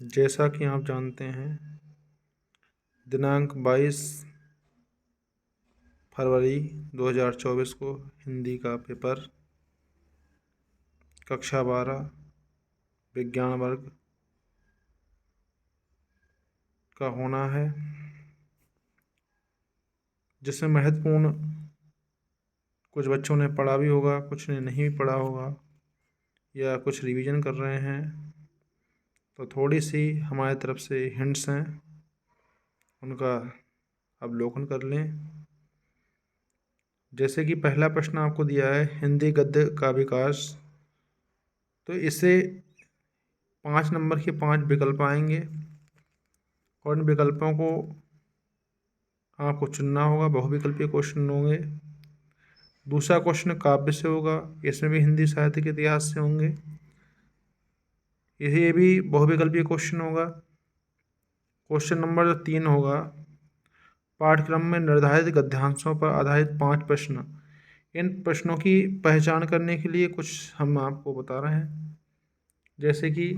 जैसा कि आप जानते हैं, दिनांक 22 फरवरी 2024 को हिंदी का पेपर कक्षा 12 विज्ञान वर्ग का होना है, जिसमें महत्वपूर्ण कुछ बच्चों ने पढ़ा भी होगा, कुछ ने नहीं भी पढ़ा होगा या कुछ रिवीजन कर रहे हैं। तो थोड़ी सी हमारी तरफ से हिंट्स हैं, उनका अवलोकन कर लें। जैसे कि पहला प्रश्न आपको दिया है, हिंदी गद्य का विकास। तो इससे 5 नंबर के 5 विकल्प आएंगे और इन विकल्पों को आपको चुनना होगा। बहुविकल्पीय क्वेश्चन होंगे। दूसरा क्वेश्चन काव्य से होगा, इसमें भी हिंदी साहित्य के इतिहास से होंगे। ये भी बहुविकल्पीय क्वेश्चन होगा। क्वेश्चन नंबर 3 होगा, पाठ्यक्रम में निर्धारित गद्यांशों पर आधारित 5 प्रश्न। इन प्रश्नों की पहचान करने के लिए कुछ हम आपको बता रहे हैं। जैसे कि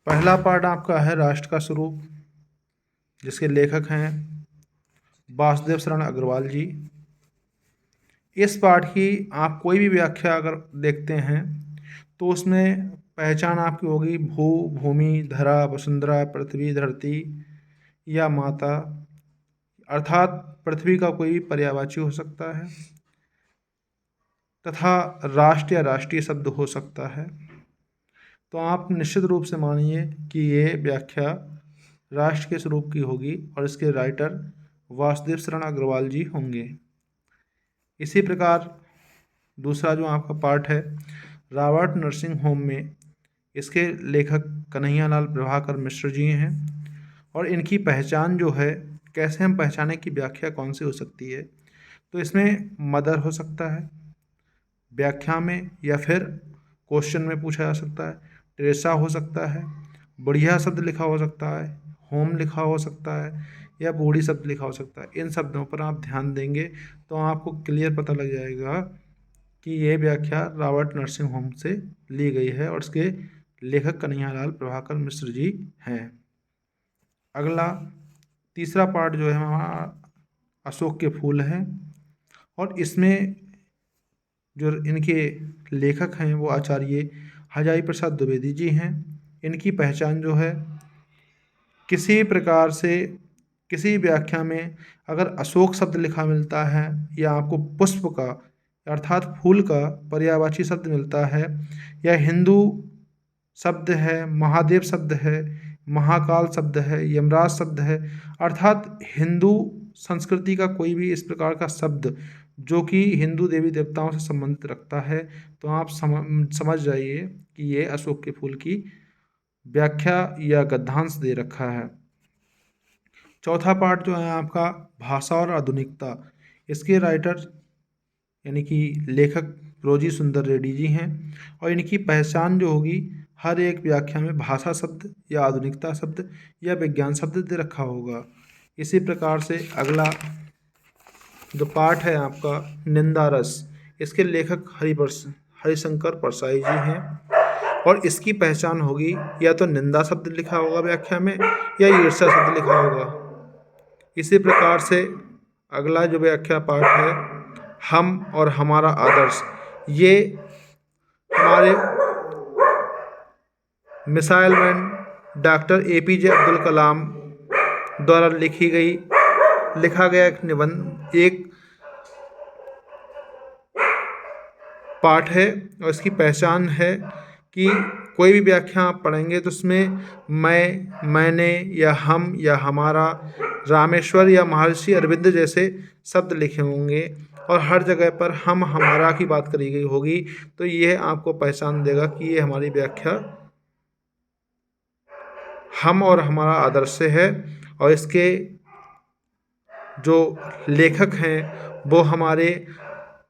पहला पार्ट आपका है राष्ट्र का स्वरूप, जिसके लेखक हैं वासुदेव शरण अग्रवाल जी। इस पाठ की आप कोई भी व्याख्या अगर देखते हैं तो उसमें पहचान आपकी होगी भू, भूमि, धरा, वसुंधरा, पृथ्वी, धरती या माता, अर्थात पृथ्वी का कोई भी पर्यायवाची हो सकता है तथा राष्ट्र या राष्ट्रीय शब्द हो सकता है। तो आप निश्चित रूप से मानिए कि ये व्याख्या राष्ट्र के स्वरूप की होगी और इसके राइटर वासुदेव शरण अग्रवाल जी होंगे। इसी प्रकार दूसरा जो आपका पार्ट है रॉबर्ट नर्सिंग होम में, इसके लेखक कन्हैयालाल प्रभाकर मिश्र जी हैं और इनकी पहचान जो है, कैसे हम पहचाने की व्याख्या कौन सी हो सकती है। तो इसमें मदर हो सकता है व्याख्या में, या फिर क्वेश्चन में पूछा जा सकता है। टेरेसा हो सकता है, बढ़िया शब्द लिखा हो सकता है, होम लिखा हो सकता है, या बूढ़ी शब्द लिखा हो सकता है। इन शब्दों पर आप ध्यान देंगे तो आपको क्लियर पता लग जाएगा कि ये व्याख्या रॉबर्ट नर्सिंग होम से ली गई है और इसके लेखक कन्हैयालाल प्रभाकर मिश्र जी हैं। अगला तीसरा पार्ट जो है हमारा अशोक के फूल है और इसमें जो इनके लेखक हैं वो आचार्य हजारी प्रसाद द्विवेदी जी हैं। इनकी पहचान जो है, किसी प्रकार से किसी व्याख्या में अगर अशोक शब्द लिखा मिलता है या आपको पुष्प का अर्थात फूल का पर्यायवाची शब्द मिलता है, या हिंदू शब्द है, महादेव शब्द है, महाकाल शब्द है, यमराज शब्द है, अर्थात हिंदू संस्कृति का कोई भी इस प्रकार का शब्द जो कि हिंदू देवी देवताओं से संबंधित रखता है, तो आप समझ जाइए कि ये अशोक के फूल की व्याख्या या गद्यांश दे रखा है। चौथा पार्ट जो है आपका भाषा और आधुनिकता। इसके राइटर यानी कि लेखक रोजी सुंदर रेड्डी जी हैं और इनकी पहचान जो होगी, हर एक व्याख्या में भाषा शब्द या आधुनिकता शब्द या विज्ञान शब्द दे रखा होगा। इसी प्रकार से अगला जो पाठ है आपका निंदा रस, इसके लेखक हरिशंकर परसाई जी हैं और इसकी पहचान होगी या तो निंदा शब्द लिखा होगा व्याख्या में या ईर्ष्या शब्द लिखा होगा। इसी प्रकार से अगला जो व्याख्या पाठ है हम और हमारा आदर्श, ये हमारे missile man doctor APJ Abdul Kalam द्वारा लिखा गया एक निबंध, एक पाठ है और इसकी पहचान है कि कोई भी व्याख्या आप पढ़ेंगे तो उसमें मैं, मैंने या हम या हमारा, रामेश्वर या महर्षि अरविंद जैसे शब्द लिखे होंगे और हर जगह पर हम हमारा की बात करी गई होगी। तो यह आपको पहचान देगा कि ये हमारी व्याख्या हम और हमारा आदर्श से है और इसके जो लेखक हैं वो हमारे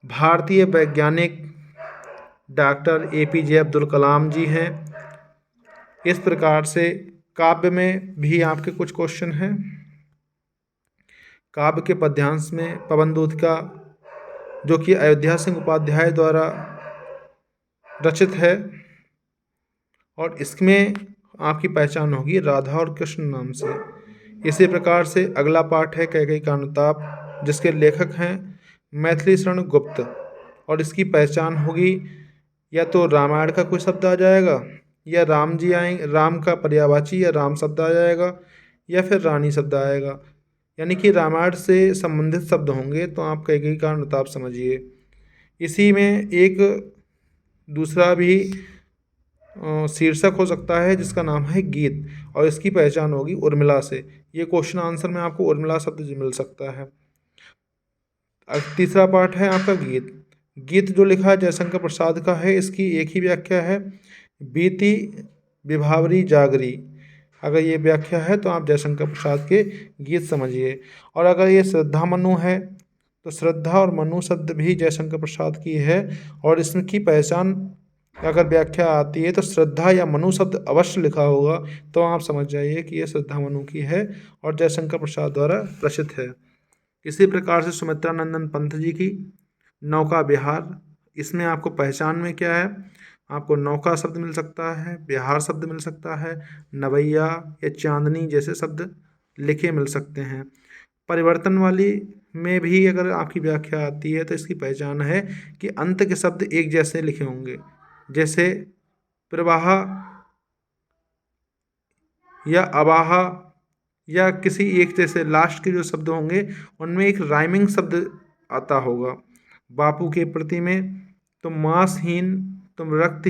भारतीय वैज्ञानिक डॉक्टर APJ अब्दुल कलाम जी हैं। इस प्रकार से काव्य में भी आपके कुछ क्वेश्चन हैं। काव्य के पद्यांश में पवन दूत का जो कि अयोध्या सिंह उपाध्याय द्वारा रचित है। और इसमें आपकी पहचान होगी राधा और कृष्ण नाम से। इसी प्रकार से अगला पाठ है कैकेयी का अनुताप, जिसके लेखक हैं मैथिली शरण गुप्त। और इसकी पहचान होगी या तो रामायण का कोई शब्द आ जाएगा, या राम जी आएंगे, राम का पर्यायवाची या राम शब्द आ जाएगा, या फिर रानी शब्द आएगा। यानी कि रामायण से संबंधित शब्द होंगे, तो आप कैकेयी का अनुताप समझिए। इसी में एक दूसरा भी शीर्षक हो सकता है जिसका नाम है गीत, और इसकी पहचान होगी उर्मिला से। ये क्वेश्चन आंसर में आपको उर्मिला शब्द मिल सकता है। अब तीसरा पार्ट है आपका गीत। गीत जो लिखा है जयशंकर प्रसाद का है, इसकी एक ही व्याख्या है, बीती विभावरी जागरी। अगर ये व्याख्या है तो आप जयशंकर प्रसाद के गीत समझिए। और अगर ये श्रद्धा मनु है तो श्रद्धा और मनु शब्द भी जयशंकर प्रसाद की है, और इसकी पहचान अगर व्याख्या आती है तो श्रद्धा या मनु शब्द अवश्य लिखा होगा, तो आप समझ जाइए कि यह श्रद्धा मनु की है और जयशंकर प्रसाद द्वारा रचित है। इसी प्रकार से सुमित्रा नंदन पंत जी की नौका बिहार, इसमें आपको पहचान में क्या है, आपको नौका शब्द मिल सकता है, बिहार शब्द मिल सकता है, नवैया या चांदनी जैसे शब्द लिखे मिल सकते हैं। परिवर्तन वाली में भी अगर आपकी व्याख्या आती है तो इसकी पहचान है कि अंत के शब्द एक जैसे लिखे होंगे, जैसे प्रवाह या अवाह या किसी एक जैसे लास्ट के जो शब्द होंगे उनमें एक राइमिंग शब्द आता होगा। बापू के प्रति में तुम मांसहीन, तुम रक्त